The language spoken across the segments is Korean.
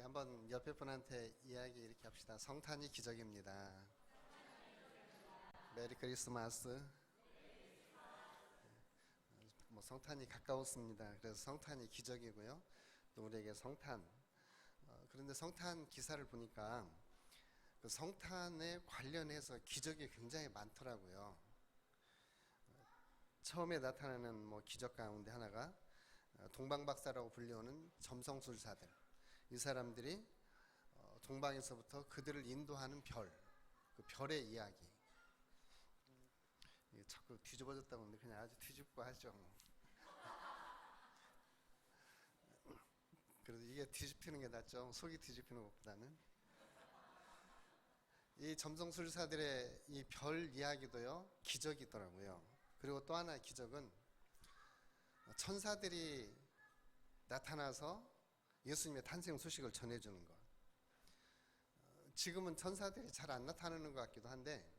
한번 옆에 분한테 이야기 이렇게 합시다. 성탄이 기적입니다. 메리 크리스마스. 뭐 성탄이 가까웠습니다. 그래서 성탄이 기적이고요. 또 우리에게 성탄. 그런데 성탄 기사를 보니까 그 성탄에 관련해서 기적이 굉장히 많더라고요. 처음에 나타나는 뭐 기적 가운데 하나가 동방박사라고 불리우는 점성술사들. 이 사람들이 동방에서부터 그들을 인도하는 별, 그 별의 이야기. 자꾸 뒤집어졌다고 하는데 그냥 아주 뒤집고 하죠. 그래도 이게 뒤집히는 게 낫죠. 속이 뒤집히는 것보다는. 이 점성술사들의 이 별 이야기도요, 기적이더라고요. 그리고 또 하나의 기적은 천사들이 나타나서 예수님의 탄생 소식을 전해주는 것. 지금은 천사들이 잘 안 나타나는 것 같기도 한데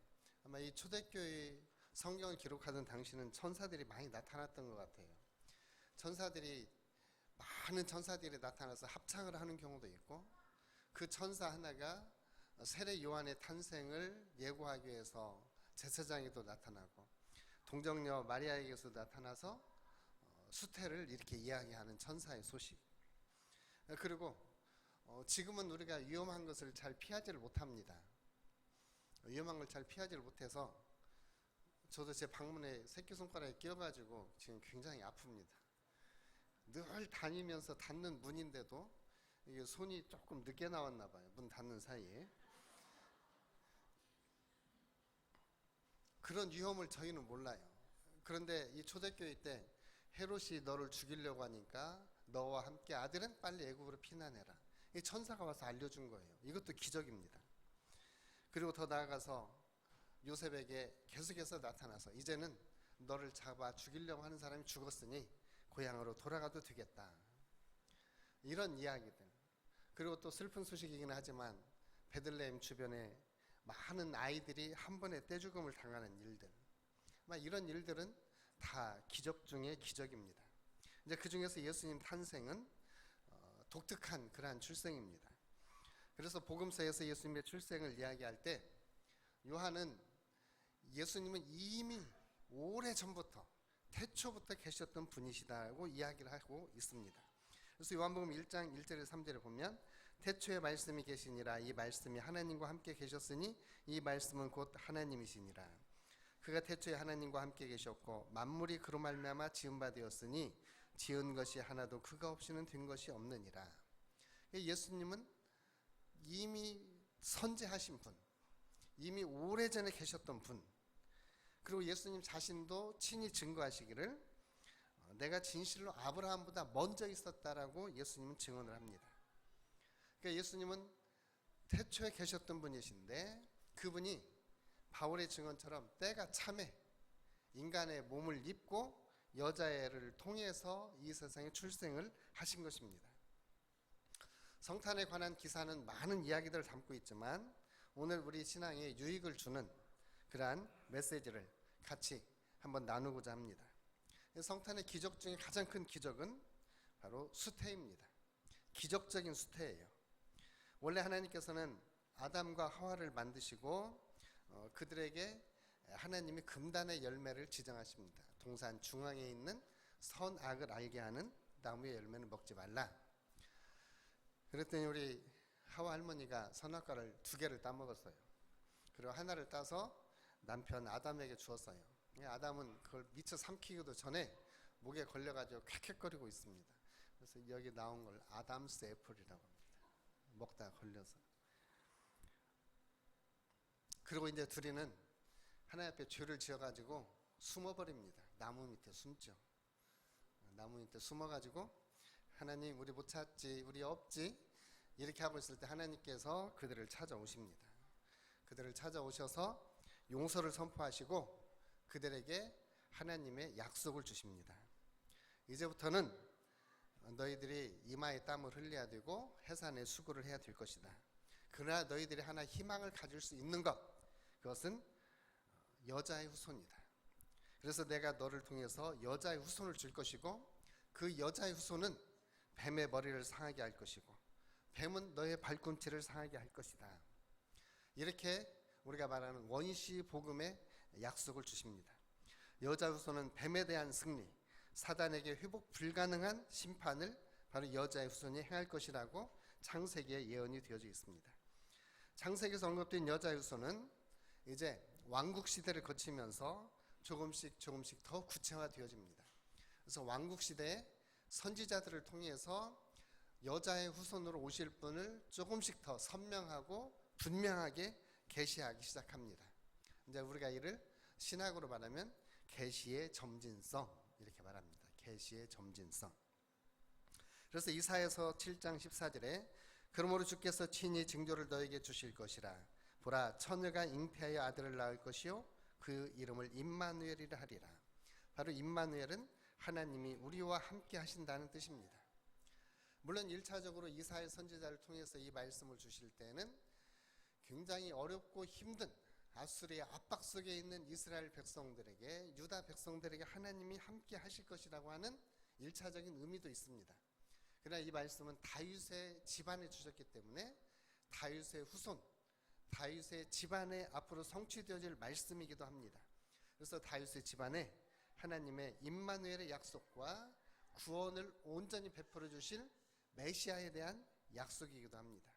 아마 이 초대교회 성경을 기록하던 당시는 천사들이 많이 나타났던 것 같아요. 많은 천사들이 나타나서 합창을 하는 경우도 있고, 그 천사 하나가 세례 요한의 탄생을 예고하기 위해서 제사장에도 나타나고, 동정녀 마리아에게서 나타나서 수태를 이렇게 이야기하는 천사의 소식. 그리고 지금은 우리가 위험한 것을 잘 피하지를 못합니다. 위험한 걸 잘 피하지를 못해서 저도 제 방문에 새끼손가락에 끼어가지고 지금 굉장히 아픕니다. 늘 다니면서 닫는 문인데도 이게 손이 조금 늦게 나왔나 봐요. 문 닫는 사이에. 그런 위험을 저희는 몰라요. 그런데 이 초대교회 때 헤롯이 너를 죽이려고 하니까 너와 함께 아들은 빨리 애굽으로 피난해라. 이 천사가 와서 알려준 거예요. 이것도 기적입니다. 그리고 더 나아가서 요셉에게 계속해서 나타나서 이제는 너를 잡아 죽이려고 하는 사람이 죽었으니 고향으로 돌아가도 되겠다. 이런 이야기들. 그리고 또 슬픈 소식이긴 하지만 베들레헴 주변에 많은 아이들이 한 번에 떼죽음을 당하는 일들. 이런 일들은 다 기적 중에 기적입니다. 이제 그 중에서 예수님 탄생은 독특한 그러한 출생입니다. 그래서 복음서에서 예수님의 출생을 이야기할 때 요한은 예수님은 이미 오래 전부터 태초부터 계셨던 분이시다고 이야기를 하고 있습니다. 그래서 요한복음 1장 1절에서 3절에 보면 태초에 말씀이 계시니라. 이 말씀이 하나님과 함께 계셨으니 이 말씀은 곧 하나님이시니라. 그가 태초에 하나님과 함께 계셨고 만물이 그로 말미암아 지은 바 되었으니 지은 것이 하나도 그가 없이는 된 것이 없느니라. 예수님은 이미 선지하신 분, 이미 오래전에 계셨던 분. 그리고 예수님 자신도 친히 증거하시기를 내가 진실로 아브라함보다 먼저 있었다라고 예수님은 증언을 합니다. 그러니까 예수님은 태초에 계셨던 분이신데 그분이 바울의 증언처럼 때가 참에 인간의 몸을 입고 여자애를 통해서 이 세상에 출생을 하신 것입니다. 성탄에 관한 기사는 많은 이야기들을 담고 있지만 오늘 우리 신앙에 유익을 주는 그러한 메시지를 같이 한번 나누고자 합니다. 성탄의 기적 중에 가장 큰 기적은 바로 수태입니다. 기적적인 수태예요. 원래 하나님께서는 아담과 하와를 만드시고 그들에게 하나님이 금단의 열매를 지정하십니다. 동산 중앙에 있는 선악을 알게 하는 나무의 열매는 먹지 말라. 그랬더니 우리 하와 할머니가 선악과를 2개를 따먹었어요. 그리고 하나를 따서 남편 아담에게 주었어요. 아담은 그걸 미처 삼키기도 전에 목에 걸려가지고 쾌쾌거리고 있습니다. 그래서 여기 나온 걸 아담스 애플이라고 합니다. 먹다가 걸려서. 그리고 이제 둘이는 하나님 앞에 죄를 지어가지고 숨어버립니다. 나무 밑에 숨죠. 나무 밑에 숨어가지고 하나님 우리 못 찾지, 우리 없지 이렇게 하고 있을 때 하나님께서 그들을 찾아오십니다. 그들을 찾아오셔서 용서를 선포하시고 그들에게 하나님의 약속을 주십니다. 이제부터는 너희들이 이마에 땀을 흘려야 되고 해산에 수고를 해야 될 것이다. 그러나 너희들이 하나 희망을 가질 수 있는 것, 그것은 여자의 후손이다. 그래서 내가 너를 통해서 여자의 후손을 줄 것이고 그 여자의 후손은 뱀의 머리를 상하게 할 것이고 뱀은 너의 발꿈치를 상하게 할 것이다. 이렇게 우리가 말하는 원시 복음의 약속을 주십니다. 여자 후손은 뱀에 대한 승리, 사단에게 회복 불가능한 심판을 바로 여자의 후손이 행할 것이라고 창세기에 예언이 되어져 있습니다. 창세기에서 언급된 여자의 후손은 이제 왕국 시대를 거치면서 조금씩 더 구체화되어집니다. 그래서 왕국 시대에 선지자들을 통해서 여자의 후손으로 오실 분을 조금씩 더 선명하고 분명하게 계시하기 시작합니다. 이제 우리가 이를 신학으로 말하면 계시의 점진성 이렇게 말합니다. 계시의 점진성. 그래서 이사야서 7장 14절에 그러므로 주께서 친히 징조를 너에게 주실 것이라. 보라, 처녀가 잉태하여 아들을 낳을 것이요 그 이름을 임마누엘이라 하리라. 바로 임마누엘은 하나님이 우리와 함께 하신다는 뜻입니다. 물론 1차적으로 이사야 선지자를 통해서 이 말씀을 주실 때는 굉장히 어렵고 힘든 아수르의 압박 속에 있는 이스라엘 백성들에게, 유다 백성들에게 하나님이 함께 하실 것이라고 하는 1차적인 의미도 있습니다. 그러나 이 말씀은 다윗의 집안에 주셨기 때문에 다윗의 후손, 다윗의 집안에 앞으로 성취되어질 말씀이기도 합니다. 그래서 다윗의 집안에 하나님의 임마누엘의 약속과 구원을 온전히 베풀어 주실 메시아에 대한 약속이기도 합니다.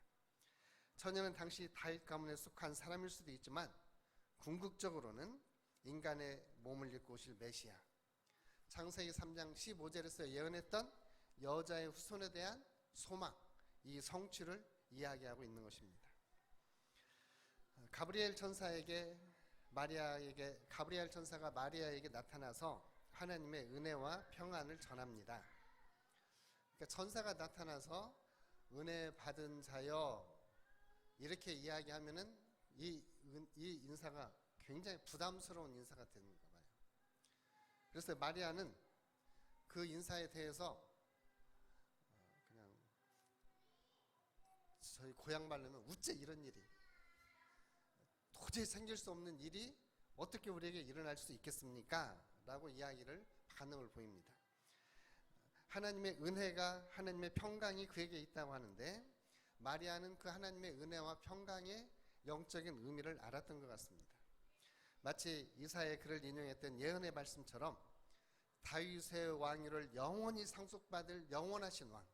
처녀는 당시 다윗 가문에 속한 사람일 수도 있지만 궁극적으로는 인간의 몸을 입고 오실 메시아, 창세기 3장 15절에서 예언했던 여자의 후손에 대한 소망, 이 성취를 이야기하고 있는 것입니다. 가브리엘 천사가 마리아에게 나타나서 하나님의 은혜와 평안을 전합니다. 그러니까 천사가 나타나서 은혜 받은 자여 이렇게 이야기하면은 이 인사가 굉장히 부담스러운 인사가 되는가 봐요. 그래서 마리아는 그 인사에 대해서 그냥 저희 고향 말로는 우째 이런 일이 도저히 생길 수 없는 일이 어떻게 우리에게 일어날 수 있겠습니까? 라고 반응을 보입니다. 하나님의 은혜가, 하나님의 평강이 그에게 있다고 하는데 마리아는 그 하나님의 은혜와 평강의 영적인 의미를 알았던 것 같습니다. 마치 이사야의 글을 인용했던 예언의 말씀처럼 다윗의 왕위를 영원히 상속받을 영원하신 왕,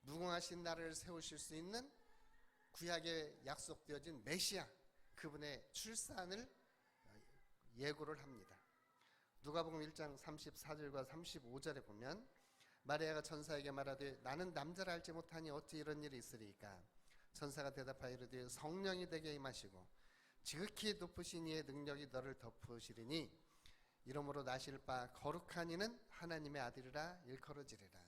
무궁하신 나라를 세우실 수 있는 구약에 약속되어진 메시아, 그분의 출산을 예고를 합니다. 누가복음 1장 34절과 35절에 보면 마리아가 천사에게 말하되 나는 남자를 알지 못하니 어찌 이런 일이 있으리이까. 천사가 대답하여 이르되 성령이 내게 임하시고 지극히 높으신 이의 능력이 너를 덮으시리니 이러므로 나실 바 거룩한 이는 하나님의 아들이라 일컬어지리라.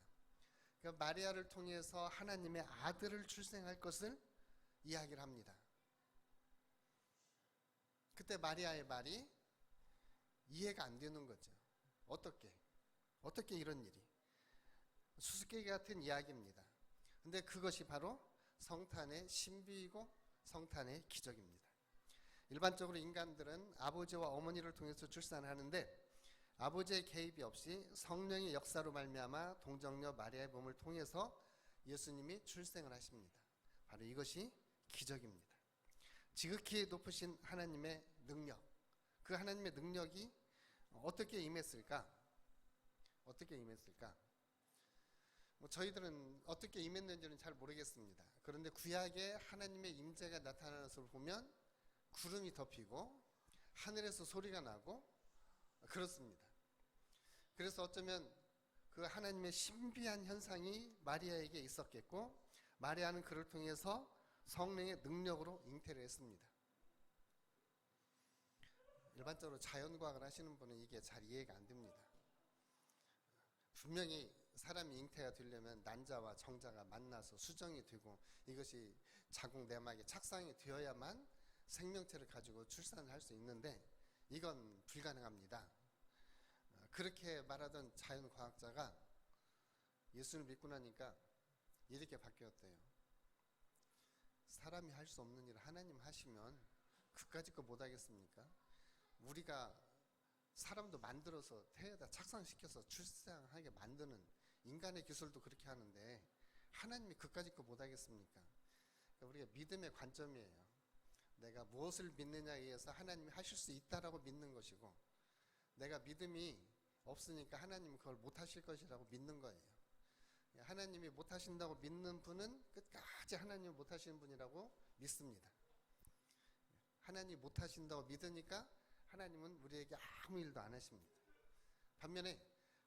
그러니까 마리아를 통해서 하나님의 아들을 출생할 것을 이야기를 합니다. 그때 마리아의 말이 이해가 안 되는 거죠. 어떻게 이런 일이? 수수께끼 같은 이야기입니다. 근데 그것이 바로 성탄의 신비이고 성탄의 기적입니다. 일반적으로 인간들은 아버지와 어머니를 통해서 출산을 하는데 아버지의 개입이 없이 성령의 역사로 말미암아 동정녀 마리아의 몸을 통해서 예수님이 출생을 하십니다. 바로 이것이 기적입니다. 지극히 높으신 하나님의 능력, 그 하나님의 능력이 어떻게 임했을까? 저희들은 어떻게 임했는지는 잘 모르겠습니다. 그런데 구약에 하나님의 임재가 나타나는 것을 보면 구름이 덮이고 하늘에서 소리가 나고 그렇습니다. 그래서 어쩌면 그 하나님의 신비한 현상이 마리아에게 있었겠고 마리아는 그를 통해서 성령의 능력으로 잉태를 했습니다. 일반적으로 자연과학을 하시는 분은 이게 잘 이해가 안 됩니다. 분명히 사람이 잉태가 되려면 난자와 정자가 만나서 수정이 되고 이것이 자궁 내막에 착상이 되어야만 생명체를 가지고 출산을 할 수 있는데 이건 불가능합니다. 그렇게 말하던 자연과학자가 예수를 믿고 나니까 이렇게 바뀌었대요. 사람이 할 수 없는 일을 하나님 하시면 그까짓 거 못하겠습니까? 우리가 사람도 만들어서 태에다 착상시켜서 출산하게 만드는 인간의 기술도 그렇게 하는데 하나님이 그까짓 거 못하겠습니까? 그러니까 우리가 믿음의 관점이에요. 내가 무엇을 믿느냐에 의해서 하나님이 하실 수 있다라고 믿는 것이고, 내가 믿음이 없으니까 하나님은 그걸 못하실 것이라고 믿는 거예요. 하나님이 못하신다고 믿는 분은 끝까지 하나님이 못하시는 분이라고 믿습니다. 하나님이 못하신다고 믿으니까 하나님은 우리에게 아무 일도 안 하십니다. 반면에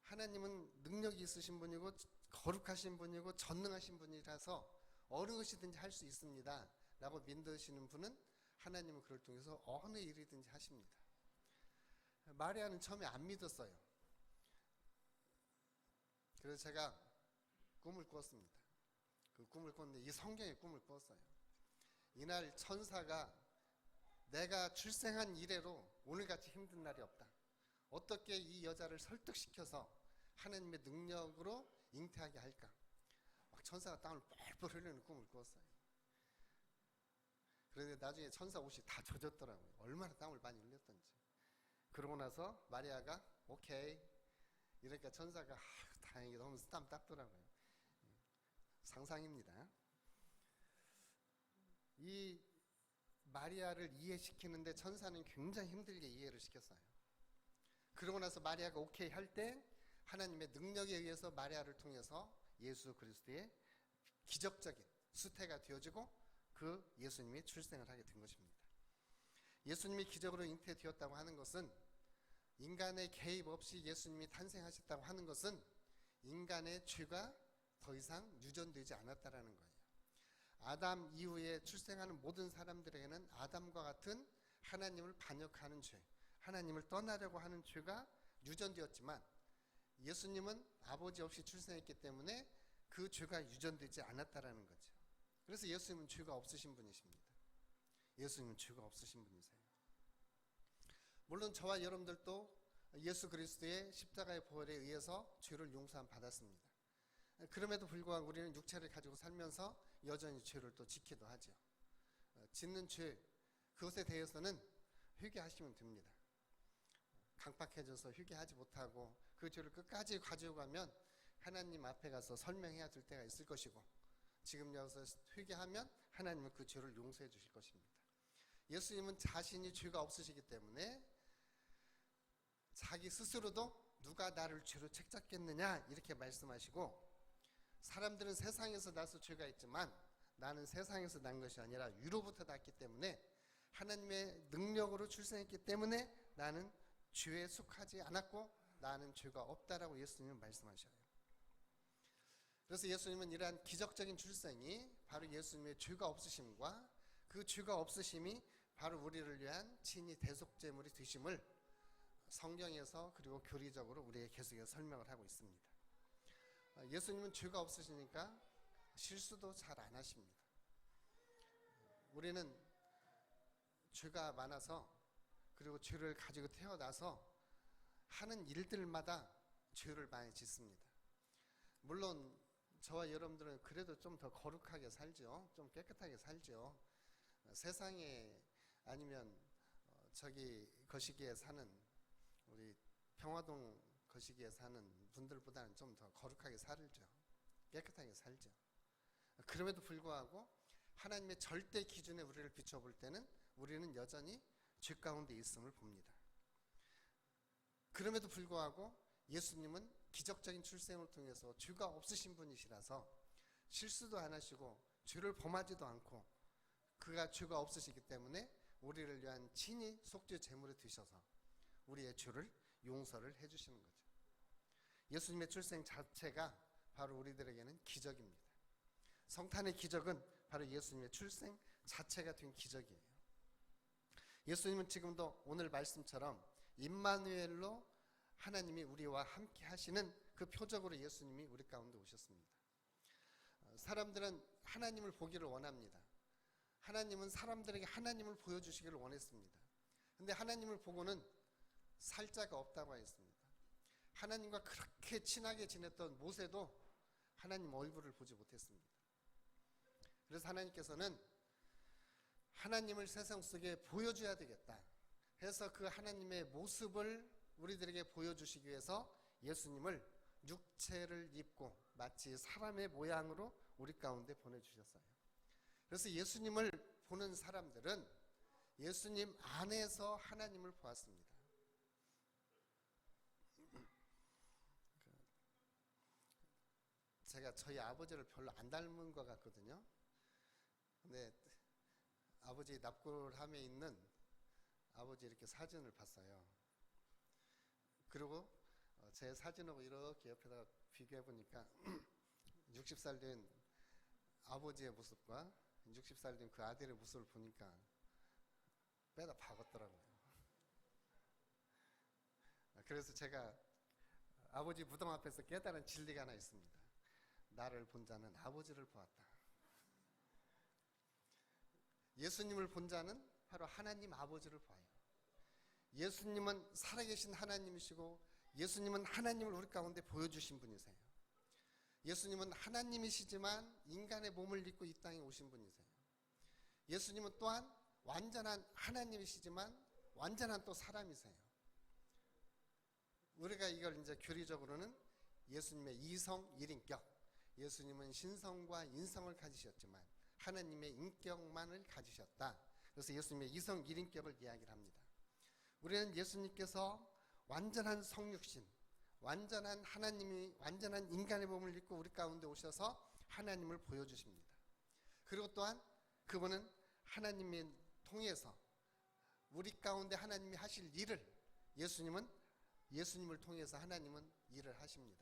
하나님은 능력이 있으신 분이고 거룩하신 분이고 전능하신 분이라서 어느 것이든지 할 수 있습니다 라고 믿으시는 분은 하나님은 그를 통해서 어느 일이든지 하십니다. 마리아는 처음에 안 믿었어요. 그래서 제가 꿈을 꿨습니다. 그 꿈을 꿨는데 이 성경의 꿈을 꿨어요. 이날 천사가 내가 출생한 이래로 오늘같이 힘든 날이 없다. 어떻게 이 여자를 설득시켜서 하나님의 능력으로 잉태하게 할까? 막 천사가 땀을 뻘뻘 흘리는 꿈을 꿨어요. 그런데 나중에 천사 옷이 다 젖었더라고요. 얼마나 땀을 많이 흘렸던지. 그러고 나서 마리아가 오케이. 이러니까 천사가 다행히 너무 땀 닦더라고요. 상상입니다. 이 마리아를 이해시키는데 천사는 굉장히 힘들게 이해를 시켰어요. 그러고 나서 마리아가 오케이 할 때 하나님의 능력에 의해서 마리아를 통해서 예수 그리스도의 기적적인 수태가 되어지고 그 예수님이 출생을 하게 된 것입니다. 예수님이 기적으로 잉태되었다고 하는 것은, 인간의 개입 없이 예수님이 탄생하셨다고 하는 것은 인간의 죄가 더 이상 유전되지 않았다라는 거예요. 아담 이후에 출생하는 모든 사람들에게는 아담과 같은 하나님을 반역하는 죄, 하나님을 떠나려고 하는 죄가 유전되었지만, 예수님은 아버지 없이 출생했기 때문에 그 죄가 유전되지 않았다라는 거죠. 그래서 예수님은 죄가 없으신 분이십니다. 예수님은 죄가 없으신 분이세요. 물론 저와 여러분들도 예수 그리스도의 십자가의 보혈에 의해서 죄를 용서함 받았습니다. 그럼에도 불구하고 우리는 육체를 가지고 살면서 여전히 죄를 또 짓기도 하죠. 짓는 죄, 그것에 대해서는 회개하시면 됩니다. 강팍해져서 회개하지 못하고 그 죄를 끝까지 가지고 가면 하나님 앞에 가서 설명해야 될 때가 있을 것이고, 지금 여기서 회개하면 하나님은 그 죄를 용서해 주실 것입니다. 예수님은 자신이 죄가 없으시기 때문에 자기 스스로도 누가 나를 죄로 책잡겠느냐 이렇게 말씀하시고, 사람들은 세상에서 나서 죄가 있지만 나는 세상에서 난 것이 아니라 위로부터 났기 때문에, 하나님의 능력으로 출생했기 때문에 나는 죄에 속하지 않았고 나는 죄가 없다라고 예수님은 말씀하셔요. 그래서 예수님은 이러한 기적적인 출생이 바로 예수님의 죄가 없으심과 그 죄가 없으심이 바로 우리를 위한 친히 대속제물이 되심을 성경에서 그리고 교리적으로 우리에게 계속해서 설명을 하고 있습니다. 예수님은 죄가 없으시니까 실수도 잘 안 하십니다. 우리는 죄가 많아서, 그리고 죄를 가지고 태어나서 하는 일들마다 죄를 많이 짓습니다. 물론 저와 여러분들은 그래도 좀 더 거룩하게 살죠. 좀 깨끗하게 살죠. 세상에 아니면 저기 거시기에 사는 우리 평화동 거시기에 사는 분들보다는 좀 더 거룩하게 살죠. 깨끗하게 살죠. 그럼에도 불구하고 하나님의 절대 기준에 우리를 비춰볼 때는 우리는 여전히 죄 가운데 있음을 봅니다. 그럼에도 불구하고 예수님은 기적적인 출생을 통해서 죄가 없으신 분이시라서 실수도 안 하시고 죄를 범하지도 않고, 그가 죄가 없으시기 때문에 우리를 위한 친히 속죄 제물이 되셔서 우리의 죄를 용서를 해주시는 거죠. 예수님의 출생 자체가 바로 우리들에게는 기적입니다. 성탄의 기적은 바로 예수님의 출생 자체가 된 기적이에요. 예수님은 지금도 오늘 말씀처럼 임마누엘로 하나님이 우리와 함께 하시는 그 표적으로 예수님이 우리 가운데 오셨습니다. 사람들은 하나님을 보기를 원합니다. 하나님은 사람들에게 하나님을 보여주시기를 원했습니다. 근데 하나님을 보고는 살 자가 없다고 했습니다. 하나님과 그렇게 친하게 지냈던 모세도 하나님 얼굴을 보지 못했습니다. 그래서 하나님께서는 하나님을 세상 속에 보여줘야 되겠다 해서 그 하나님의 모습을 우리들에게 보여주시기 위해서 예수님을 육체를 입고 마치 사람의 모양으로 우리 가운데 보내주셨어요. 그래서 예수님을 보는 사람들은 예수님 안에서 하나님을 보았습니다. 제가 저희 아버지를 별로 안 닮은 것 같거든요. 근데 아버지 납골함에 있는 아버지 이렇게 사진을 봤어요. 그리고 제 사진하고 이렇게 옆에다가 비교해 보니까 60살 된 아버지의 모습과 60살 된 그 아들의 모습을 보니까 빼다 박았더라고요. 그래서 제가 아버지 무덤 앞에서 깨달은 진리가 하나 있습니다. 나를 본 자는 아버지를 보았다. 예수님을 본 자는 바로 하나님 아버지를 봐요. 예수님은 살아계신 하나님이시고 예수님은 하나님을 우리 가운데 보여주신 분이세요. 예수님은 하나님이시지만 인간의 몸을 입고 이 땅에 오신 분이세요. 예수님은 또한 완전한 하나님이시지만 완전한 또 사람이세요. 우리가 이걸 이제 교리적으로는 예수님의 이성 일인격, 예수님은 신성과 인성을 가지셨지만 하나님의 인격만을 가지셨다. 그래서 예수님의 이성 일인격을 이야기를 합니다. 우리는 예수님께서 완전한 성육신, 완전한 하나님이 완전한 인간의 몸을 입고 우리 가운데 오셔서 하나님을 보여주십니다. 그리고 또한 그분은 하나님을 통해서 우리 가운데 하나님이 하실 일을 예수님을 통해서 하나님은 일을 하십니다.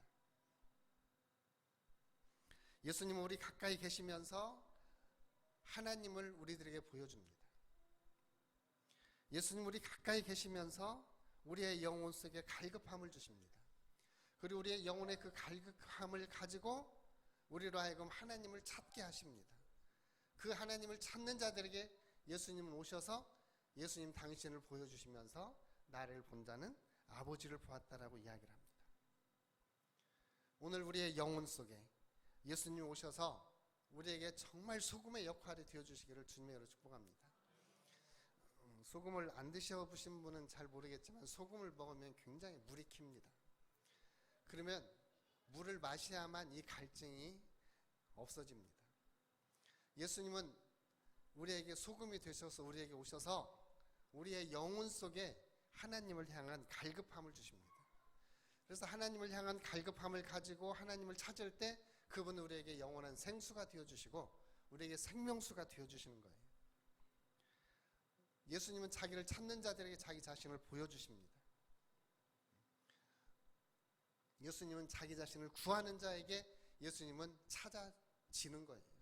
예수님은 우리 가까이 계시면서 하나님을 우리들에게 보여줍니다. 예수님 우리 가까이 계시면서 우리의 영혼 속에 갈급함을 주십니다. 그리고 우리의 영혼의 그 갈급함을 가지고 우리로 하여금 하나님을 찾게 하십니다. 그 하나님을 찾는 자들에게 예수님은 오셔서 예수님 당신을 보여주시면서 나를 본 자는 아버지를 보았다라고 이야기를 합니다. 오늘 우리의 영혼 속에 예수님이 오셔서 우리에게 정말 소금의 역할이 되어주시기를 주님으로 축복합니다. 소금을 안 드셔보신 분은 잘 모르겠지만 소금을 먹으면 굉장히 물이 킵니다. 그러면 물을 마셔야만 이 갈증이 없어집니다. 예수님은 우리에게 소금이 되셔서 우리에게 오셔서 우리의 영혼 속에 하나님을 향한 갈급함을 주십니다. 그래서 하나님을 향한 갈급함을 가지고 하나님을 찾을 때 그분은 우리에게 영원한 생수가 되어주시고 우리에게 생명수가 되어주시는 거예요. 예수님은 자기를 찾는 자들에게 자기 자신을 보여주십니다. 예수님은 자기 자신을 구하는 자에게 예수님은 찾아지는 거예요.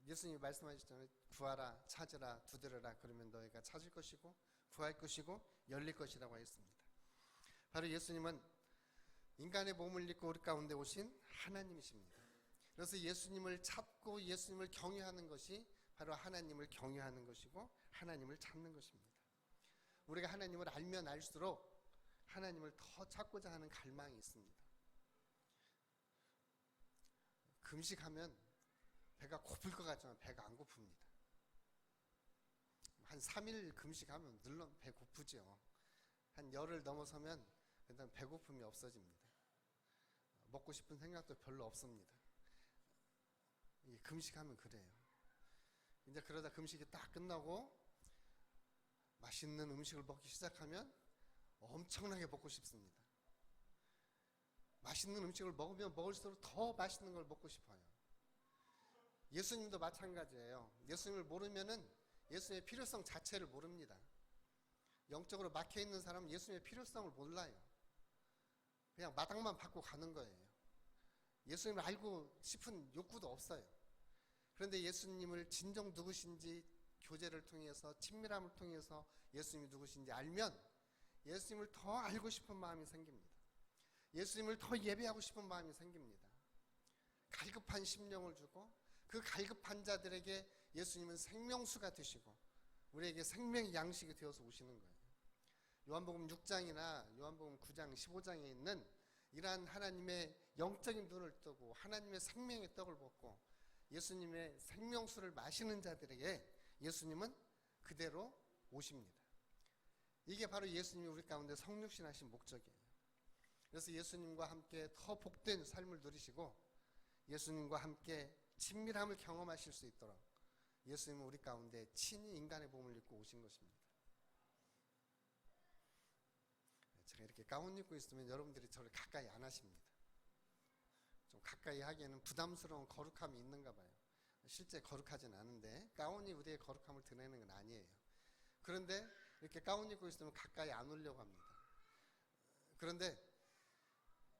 예수님이 말씀하셨잖아요. 구하라, 찾으라, 두드려라. 그러면 너희가 찾을 것이고 구할 것이고 열릴 것이라고 했습니다. 바로 예수님은 인간의 몸을 입고 우리 가운데 오신 하나님이십니다. 그래서 예수님을 찾고 예수님을 경외하는 것이 바로 하나님을 경외하는 것이고 하나님을 찾는 것입니다. 우리가 하나님을 알면 알수록 하나님을 더 찾고자 하는 갈망이 있습니다. 금식하면 배가 고플 것 같지만 배가 안 고픕니다. 한 3일 금식하면 물론 배 고프죠. 한 열흘 넘어서면 일단 배고픔이 없어집니다. 먹고 싶은 생각도 별로 없습니다. 금식하면 그래요. 이제 그러다 금식이 딱 끝나고 맛있는 음식을 먹기 시작하면 엄청나게 먹고 싶습니다. 맛있는 음식을 먹으면 먹을수록 더 맛있는 걸 먹고 싶어요. 예수님도 마찬가지예요. 예수님을 모르면은 예수님의 필요성 자체를 모릅니다. 영적으로 막혀있는 사람은 예수님의 필요성을 몰라요. 그냥 마당만 받고 가는 거예요. 예수님을 알고 싶은 욕구도 없어요. 그런데 예수님을 진정 누구신지 교제를 통해서 친밀함을 통해서 예수님이 누구신지 알면 예수님을 더 알고 싶은 마음이 생깁니다. 예수님을 더 예배하고 싶은 마음이 생깁니다. 갈급한 심령을 주고 그 갈급한 자들에게 예수님은 생명수가 되시고 우리에게 생명의 양식이 되어서 오시는 거예요. 요한복음 6장이나 요한복음 9장 15장에 있는 이러한 하나님의 영적인 눈을 뜨고 하나님의 생명의 떡을 먹고 예수님의 생명수를 마시는 자들에게 예수님은 그대로 오십니다. 이게 바로 예수님이 우리 가운데 성육신하신 목적이에요. 그래서 예수님과 함께 더 복된 삶을 누리시고 예수님과 함께 친밀함을 경험하실 수 있도록 예수님은 우리 가운데 친히 인간의 몸을 입고 오신 것입니다. 제가 이렇게 가운 입고 있으면 여러분들이 저를 가까이 안 하십니다. 좀 가까이 하기에는 부담스러운 거룩함이 있는가 봐요. 실제 거룩하진 않은데 가운이 우리의 거룩함을 드러내는 건 아니에요. 그런데 이렇게 가운 입고 있으면 가까이 안 오려고 합니다. 그런데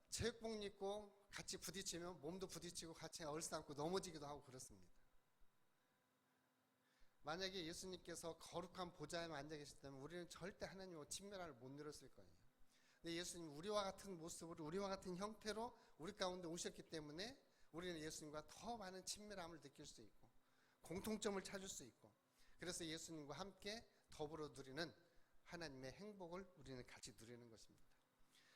체육복 입고 같이 부딪히면 몸도 부딪히고 같이 얼싸안고 넘어지기도 하고 그렇습니다. 만약에 예수님께서 거룩한 보좌에 앉아 계셨다면 우리는 절대 하나님과 친밀함을 못 누렸을 거예요. 근데 예수님 우리와 같은 모습으로 우리와 같은 형태로 우리 가운데 오셨기 때문에 우리는 예수님과 더 많은 친밀함을 느낄 수 있고 공통점을 찾을 수 있고 그래서 예수님과 함께 더불어 누리는 하나님의 행복을 우리는 같이 누리는 것입니다.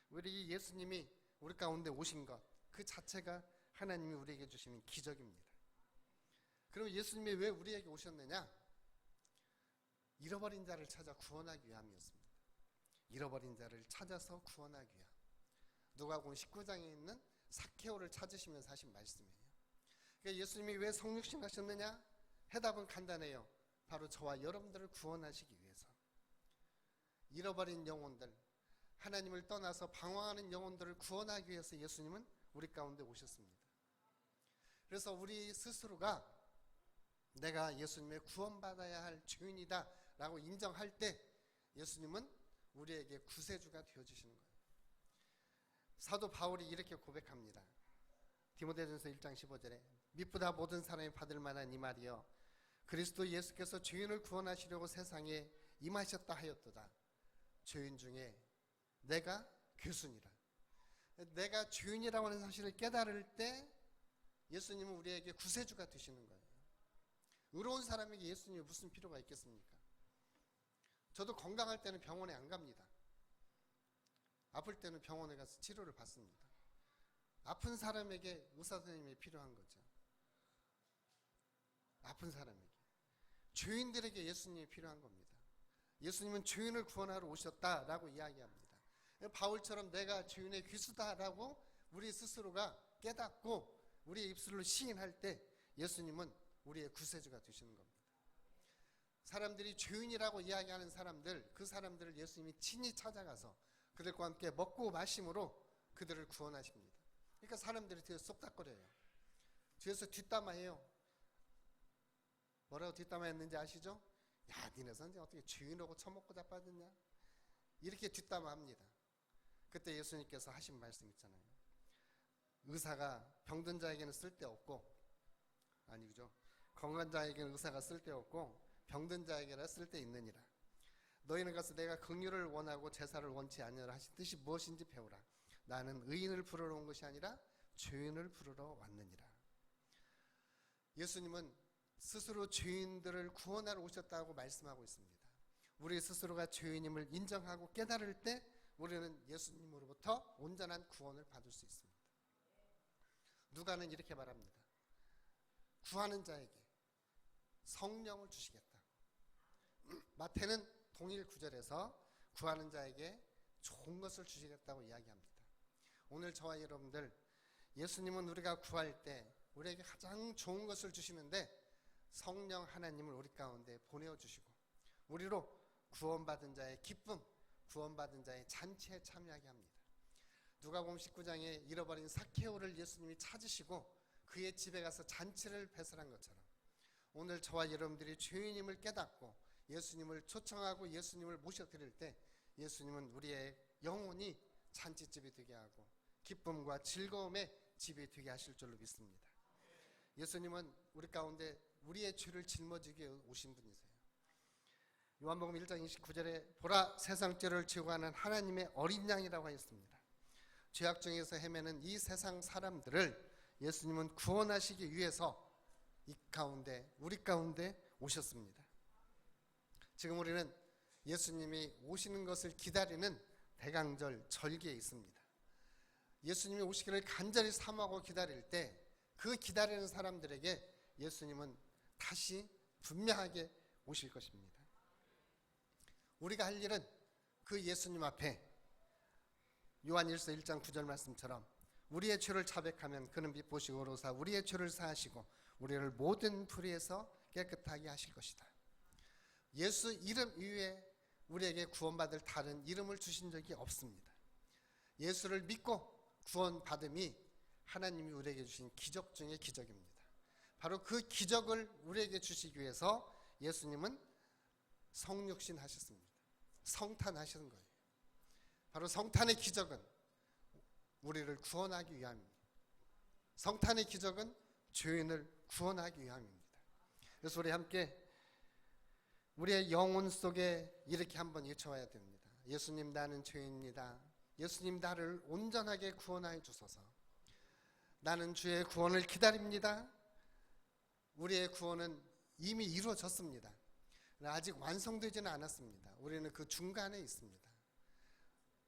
우리 예수님이 우리 가운데 오신 것 그 자체가 하나님이 우리에게 주시는 기적입니다. 그럼 예수님이 왜 우리에게 오셨느냐? 잃어버린 자를 찾아 구원하기 위함이었습니다. 잃어버린 자를 찾아서 구원하기 위함. 누가복음 19장에 있는 삭개오를 찾으시면서 하신 말씀이에요. 그러니까 예수님이 왜 성육신 하셨느냐? 해답은 간단해요. 바로 저와 여러분들을 구원하시기 위해서. 잃어버린 영혼들, 하나님을 떠나서 방황하는 영혼들을 구원하기 위해서 예수님은 우리 가운데 오셨습니다. 그래서 우리 스스로가 내가 예수님의 구원받아야 할 죄인이다 라고 인정할 때 예수님은 우리에게 구세주가 되어주시는 거예요. 사도 바울이 이렇게 고백합니다. 디모데전서 1장 15절에 미쁘다 모든 사람이 받을 만한 이 말이여 그리스도 예수께서 죄인을 구원하시려고 세상에 임하셨다 하였도다. 죄인 중에 내가 괴순이라. 내가 죄인이라고 하는 사실을 깨달을 때 예수님은 우리에게 구세주가 되시는 거예요. 의로운 사람에게 예수님이 무슨 필요가 있겠습니까? 저도 건강할 때는 병원에 안 갑니다. 아플 때는 병원에 가서 치료를 받습니다. 아픈 사람에게 의사 선생님이 필요한 거죠. 아픈 사람에게. 죄인들에게 예수님이 필요한 겁니다. 예수님은 죄인을 구원하러 오셨다라고 이야기합니다. 바울처럼 내가 죄인의 귀수다라고 우리 스스로가 깨닫고 우리의 입술로 시인할 때 예수님은 우리의 구세주가 되시는 겁니다. 사람들이 죄인이라고 이야기하는 사람들, 그 사람들을 예수님이 친히 찾아가서 그들과 함께 먹고 마심으로 그들을 구원하십니다. 그러니까 사람들이 뒤에서 쏙닥거려요. 뒤에서 뒷담화해요. 뭐라고 뒷담화했는지 아시죠? 야, 니네 선생 어떻게 죄인하고 처먹고 자빠졌냐? 이렇게 뒷담화합니다. 그때 예수님께서 하신 말씀 있잖아요. 의사가 병든 자에게는 쓸데없고 아니죠. 건강한 자에게는 의사가 쓸데없고 병든 자에게는 쓸데있느니라. 너희는 가서 내가 긍휼을 원하고 제사를 원치 아니하라 하신 뜻이 무엇인지 배우라. 나는 의인을 부르러 온 것이 아니라 죄인을 부르러 왔느니라. 예수님은 스스로 죄인들을 구원하러 오셨다고 말씀하고 있습니다. 우리 스스로가 죄인임을 인정하고 깨달을 때 우리는 예수님으로부터 온전한 구원을 받을 수 있습니다. 누가는 이렇게 말합니다. 구하는 자에게 성령을 주시겠다. 마태는 동일 구절에서 구하는 자에게 좋은 것을 주시겠다고 이야기합니다. 오늘 저와 여러분들 예수님은 우리가 구할 때 우리에게 가장 좋은 것을 주시는데 성령 하나님을 우리 가운데 보내주시고 우리로 구원받은 자의 기쁨, 구원받은 자의 잔치에 참여하게 합니다. 누가복음 19장에 잃어버린 삭개오를 예수님이 찾으시고 그의 집에 가서 잔치를 배설한 것처럼 오늘 저와 여러분들이 죄인임을 깨닫고 예수님을 초청하고 예수님을 모셔드릴 때 예수님은 우리의 영혼이 잔치집이 되게 하고 기쁨과 즐거움의 집이 되게 하실 줄로 믿습니다. 예수님은 우리 가운데 우리의 죄를 짊어지게 오신 분이세요. 요한복음 1장 29절에 보라 세상 죄를 지고 가는 하나님의 어린 양이라고 하였습니다. 죄악 중에서 헤매는 이 세상 사람들을 예수님은 구원하시기 위해서 이 가운데 우리 가운데 오셨습니다. 지금 우리는 예수님이 오시는 것을 기다리는 대강절 절기에 있습니다. 예수님이 오시기를 간절히 사모하고 기다릴 때 그 기다리는 사람들에게 예수님은 다시 분명하게 오실 것입니다. 우리가 할 일은 그 예수님 앞에 요한일서 1장 9절 말씀처럼 우리의 죄를 자백하면 그는 빛보시고 오로사 우리의 죄를 사하시고 우리를 모든 불의에서 깨끗하게 하실 것이다. 예수 이름 이외에 우리에게 구원받을 다른 이름을 주신 적이 없습니다. 예수를 믿고 구원받음이 하나님이 우리에게 주신 기적 중의 기적입니다. 바로 그 기적을 우리에게 주시기 위해서 예수님은 성육신 하셨습니다. 성탄하신 거예요. 바로 성탄의 기적은 우리를 구원하기 위함입니다. 성탄의 기적은 죄인을 구원하기 위함입니다. 그래서 우리 함께 우리의 영혼 속에 이렇게 한번 외쳐야 됩니다. 예수님, 나는 죄인입니다. 예수님, 나를 온전하게 구원하여 주소서. 나는 주의 구원을 기다립니다. 우리의 구원은 이미 이루어졌습니다. 아직 완성되지는 않았습니다. 우리는 그 중간에 있습니다.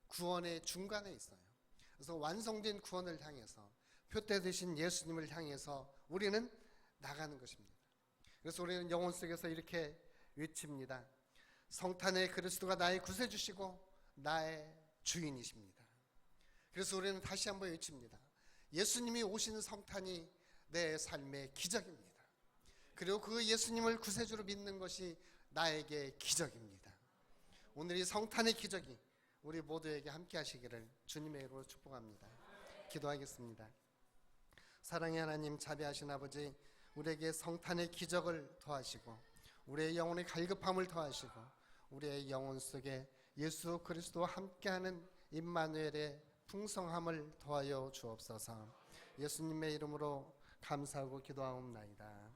구원의 중간에 있어요. 그래서 완성된 구원을 향해서, 표대 되신 예수님을 향해서 우리는 나가는 것입니다. 그래서 우리는 영혼 속에서 이렇게 외칩니다. 성탄의 그리스도가 나의 구세주시고 나의 주인이십니다. 그래서 우리는 다시 한번 외칩니다. 예수님이 오신 성탄이 내 삶의 기적입니다. 그리고 그 예수님을 구세주로 믿는 것이 나에게 기적입니다. 오늘 이 성탄의 기적이 우리 모두에게 함께 하시기를 주님의 이름으로 축복합니다. 기도하겠습니다. 사랑의 하나님, 자비하신 아버지, 우리에게 성탄의 기적을 더하시고 우리의 영혼의 갈급함을 더하시고 우리의 영혼 속에 예수 그리스도와 함께하는 임마누엘의 풍성함을 더하여 주옵소서. 예수님의 이름으로 감사하고 기도하옵나이다.